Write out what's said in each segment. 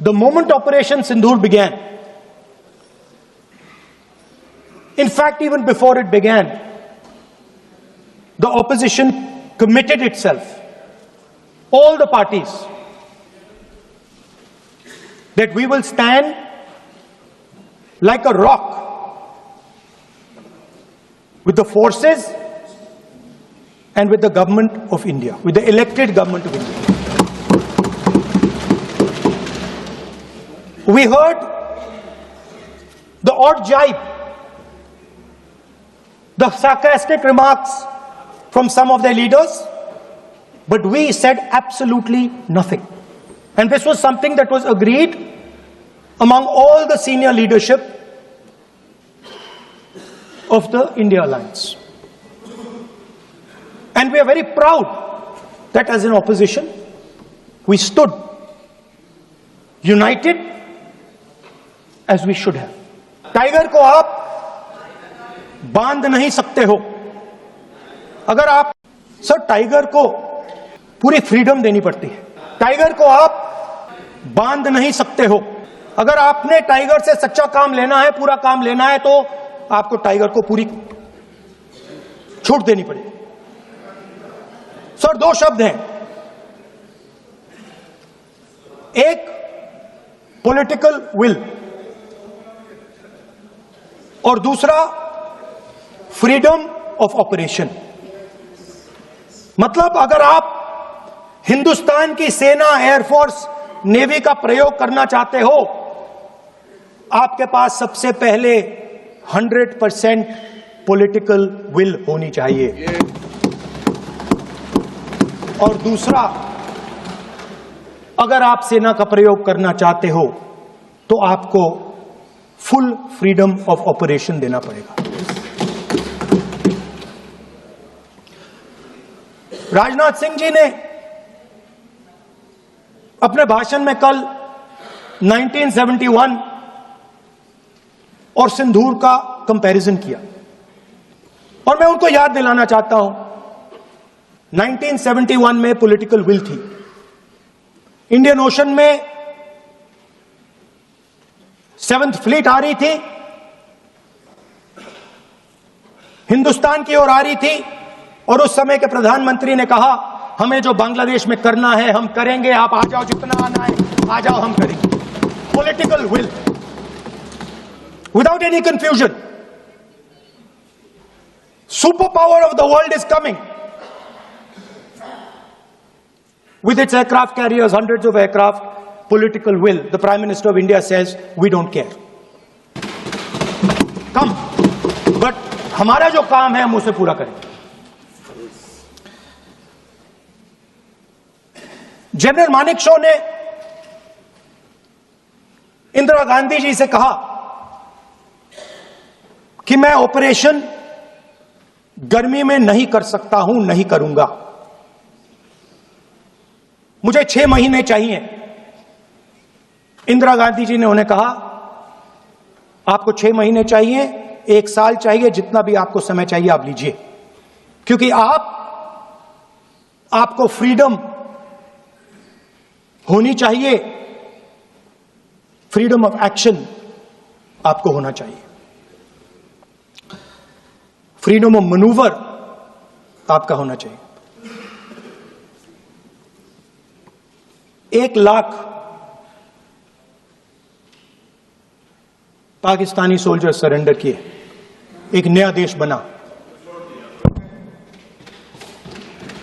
The moment Operation Sindoor began, in fact, even before it began, the opposition committed itself, all the parties, that we will stand like a rock with the forces and with the government of India, with the elected government of India. We heard the odd jibe, the sarcastic remarks from some of their leaders, but we said absolutely nothing. And this was something that was agreed among all the senior leadership of the India Alliance. And we are very proud that as an opposition, we stood united as we should have. Tiger को आप बांध नहीं सकते हो. अगर आप, sir, tiger को पूरी फ्रीडम देनी पड़ती है. टाइगर को आप बांध नहीं सकते हो. अगर आपने टाइगर से सच्चा काम लेना है, पूरा काम लेना है, तो आपको टाइगर को पूरी छूट देनी पड़ेगी. सर, दो शब्द हैं. एक पॉलिटिकल विल और दूसरा फ्रीडम ऑफ ऑपरेशन. मतलब अगर आप हिंदुस्तान की सेना, एयरफोर्स, नेवी का प्रयोग करना चाहते हो, आपके पास सबसे पहले 100% पॉलिटिकल विल होनी चाहिए. और दूसरा, अगर आप सेना का प्रयोग करना चाहते हो तो आपको फुल फ्रीडम ऑफ ऑपरेशन देना पड़ेगा. राजनाथ सिंह जी ने अपने भाषण में कल 1971 और सिंदूर का कंपैरिजन किया, और मैं उनको याद दिलाना चाहता हूं, 1971 में पॉलिटिकल विल थी. इंडियन ओशन में 7th फ्लीट आ रही थी, हिंदुस्तान की ओर आ रही थी, और उस समय के प्रधानमंत्री ने कहा, हमें जो बांग्लादेश में करना है हम करेंगे, आप आ जाओ, जितना आना है आ जाओ, हम करेंगे. Political will, without any confusion. Super power of the world is coming with its aircraft carriers, hundreds of aircraft. Political will. The Prime Minister of India says, we don't care. Come. But हमारा जो काम है हम उसे पूरा करेंगे. General Manekshaw ने इंदिरा गांधी जी से कहा कि मैं ऑपरेशन गर्मी में नहीं कर सकता हूं, नहीं करूंगा. मुझे 6 महीने चाहिए. इंदिरा गांधी जी ने उन्हें कहा, आपको 6 महीने चाहिए, 1 साल चाहिए, जितना भी आपको समय चाहिए आप लीजिए, क्योंकि आपको फ्रीडम होनी चाहिए, फ्रीडम ऑफ एक्शन आपको होना चाहिए, फ्रीडम ऑफ मैनूवर आपका होना चाहिए. 1 लाख पाकिस्तानी सोल्जर सरेंडर किए, एक नया देश बना.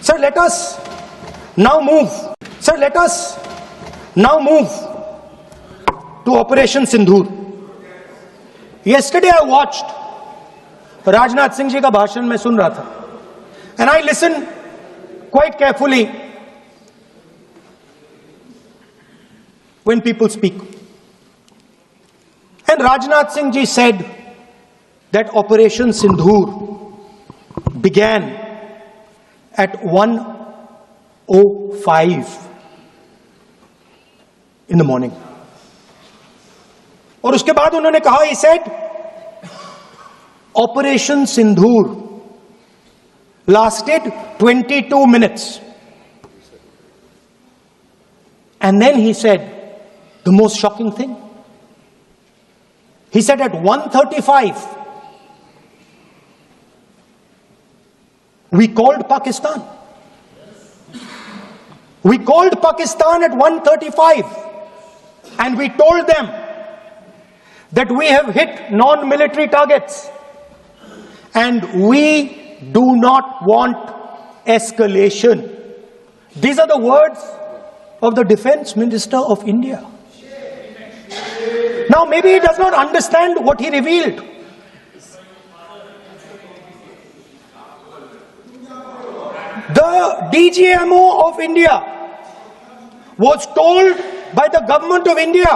Sir, let us now move. Sir, let us now move to operation Sindoor. Yesterday I watched, Rajnath Singh ji का भाषण में सुन रहा था, and I listen quite carefully when people speak. And Rajnath Singh ji said that Operation Sindoor began at 1:05 in the morning. और उसके बाद उन्होंने कहा, he said, Operation Sindoor lasted 22 minutes. And then he said, the most shocking thing, he said at 1:35, we called Pakistan. We called Pakistan at 1:35 and we told them that we have hit non-military targets and we do not want escalation. These are the words of the Defense Minister of India. Now maybe he does not understand what he revealed. The DGMO of India was told by the government of India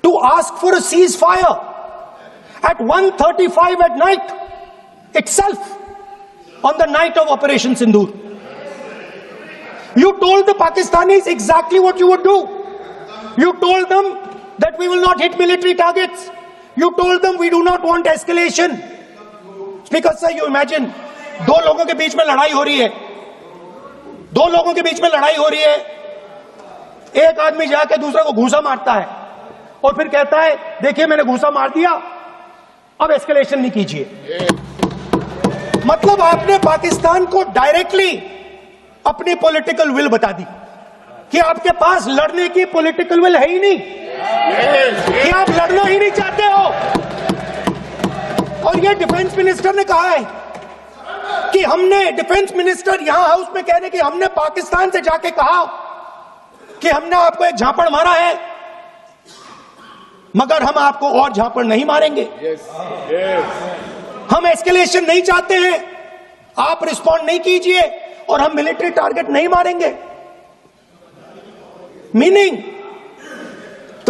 to ask for a ceasefire at 1:35 at night itself, on the night of Operation Sindoor. You told the Pakistanis exactly what you would do. You told them that we will not hit military targets. You told them we do not want escalation. Speaker sir, you imagine, दो लोगों के बीच में लड़ाई हो रही है, दो लोगों के बीच में लड़ाई हो रही है, एक आदमी जाके दूसरे को घूसा मारता है और फिर कहता है देखिए मैंने घूसा मार दिया, अब एस्केलेशन नहीं कीजिए। मतलब आपने पाकिस्तान को डायरेक्टली अपनी पॉलिटिकल विल बता दी कि आपके पास लड़ने की पॉलिटिकल विल है ही नहीं, कि आप लड़ना ही नहीं चाहते हो। और ये डिफेंस मिनिस्टर ने कहा है कि हमने, डिफेंस मिनिस्टर यहां हाउस में कह रहे कि हमने पाकिस्तान से जाके कहा कि हमने आपको एक झापड़ मारा है मगर हम आपको और झापड़ नहीं मारेंगे। हम एस्केलेशन नहीं चाहते हैं, आप रिस्पॉन्ड नहीं कीजिए और हम मिलिट्री टारगेट नहीं मारेंगे। Meaning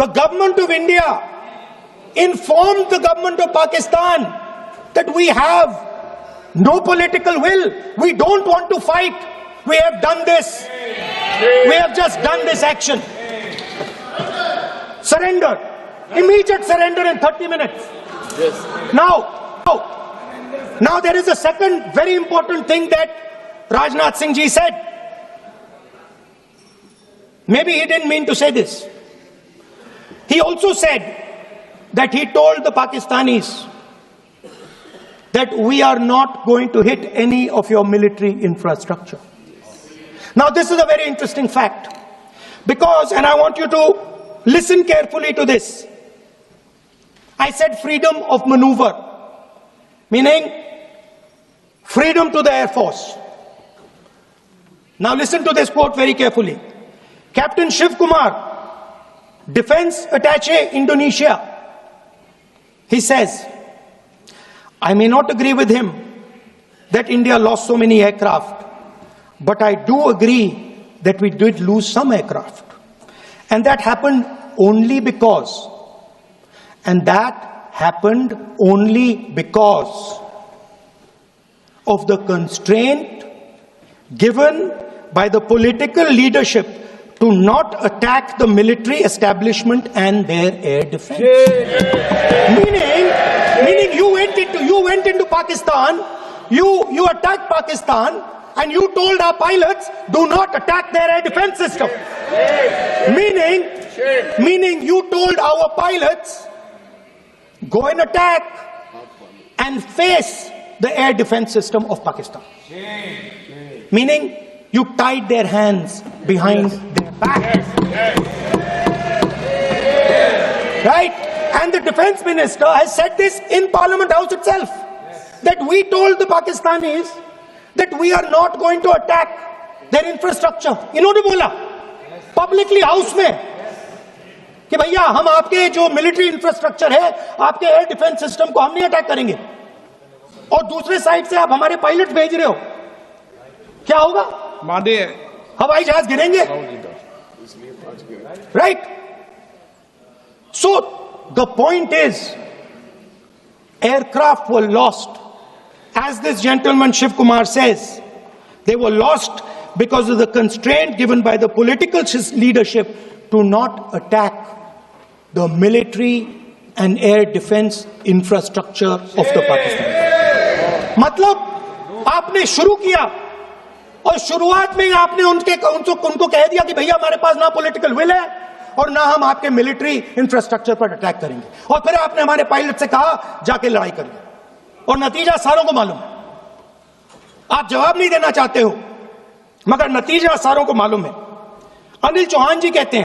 the government of India informed the government of Pakistan that we have no political will, we don't want to fight, we have done this, we have just done this action. Surrender, immediate surrender in 30 minutes. Yes. Now there is a second very important thing that Rajnath Singh ji said. Maybe he didn't mean to say this. He also said that he told the Pakistanis that we are not going to hit any of your military infrastructure. Now this is a very interesting fact, because, and I want you to listen carefully to this, I said freedom of maneuver, meaning freedom to the Air Force. Now listen to this quote very carefully. Captain Shiv Kumar, Defense Attaché Indonesia, he says, I may not agree with him that India lost so many aircraft, but I do agree that we did lose some aircraft. And that happened only because, of the constraint given by the political leadership to not attack the military establishment and their air defense. Meaning you went into Pakistan, you attacked Pakistan, and you told our pilots, do not attack their air defense system. Meaning you told our pilots, go and attack and face the air defense system of Pakistan. Meaning you tied their hands behind their back. Right? And the defense minister has said this in Parliament House itself, that we told the Pakistanis that we are not going to attack their infrastructure. इन्होंने बोला publicly house में कि भैया हम आपके जो military infrastructure है, आपके एयर डिफेंस सिस्टम को हम नहीं अटैक करेंगे, और दूसरे साइड से आप हमारे पायलट भेज रहे हो, क्या होगा? मादे हवाई जहाज गिरेंगे, right? So the point is, aircraft were lost, as this gentleman Shiv Kumar says, they were lost because of the constraint given by the political leadership to not attack the military and air defense infrastructure of the Pakistan. मतलब आपने शुरू किया और शुरुआत में ही आपने उनको कह दिया कि भैया हमारे पास ना पॉलिटिकल विल है और ना हम आपके मिलिट्री इंफ्रास्ट्रक्चर पर अटैक करेंगे, और फिर आपने हमारे पायलट से कहा जाके लड़ाई करिए, और नतीजा सारों को मालूम है। आप जवाब नहीं देना चाहते हो, मगर नतीजा सारों को मालूम है। अनिल चौहान जी कहते हैं